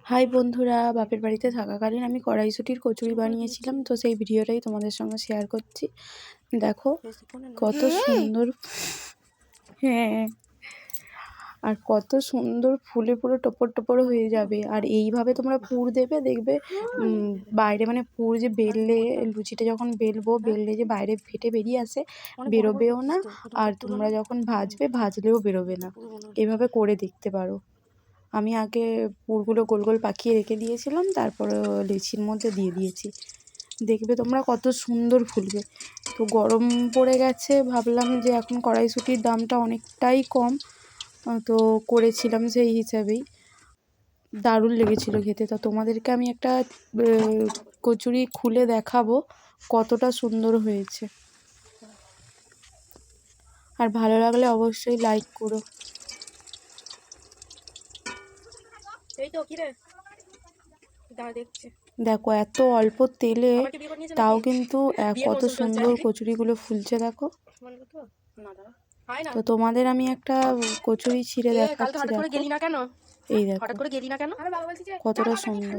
High বন্ধুরা, বাপের বাড়িতে থাকাকালীন আমি কড়াইশুঁটির কচুরি বানিয়েছিলাম, তো সেই ভিডিওটাই তোমাদের সঙ্গে শেয়ার করছি। দেখো কত সুন্দর, হ্যাঁ, আর কত সুন্দর ফুলে পুরো টপর টপর হয়ে যাবে। আর এইভাবে তোমরা পুর দেবে, দেখবে বাইরে মানে পুর যে বেললে, লুচিটা যখন বেললে যে বাইরে ফেটে বেরিয়ে আসে, বেরোবেও না। আর তোমরা যখন ভাজলেও বেরোবে না। এভাবে করে দেখতে পারো। আমি আগে পুরগুলো গোল গোল পাকিয়ে রেখে দিয়েছিলাম, তারপরে লেচির মধ্যে দিয়ে দিয়েছি। দেখবে তোমরা কত সুন্দর ফুলবে। তো গরম পড়ে গেছে, ভাবলাম যে এখন কড়াইশুঁটির দামটা অনেকটাই কম, তো করেছিলাম সেই হিসাবেই। দারুণ লেগেছিলো খেতে। তো তোমাদেরকে আমি একটা কচুরি খুলে দেখাবো কতটা সুন্দর হয়েছে। আর ভালো লাগলে অবশ্যই লাইক করো। দেখো এত অল্প তেলে তাও কিন্তু কত সুন্দর কচুরিগুলো ফুলছে। দেখো, তো তোমাদের আমি একটা কচুরি ছিঁড়ে দেখাচ্ছি। দেখো, এই দেখো কতটা সুন্দর।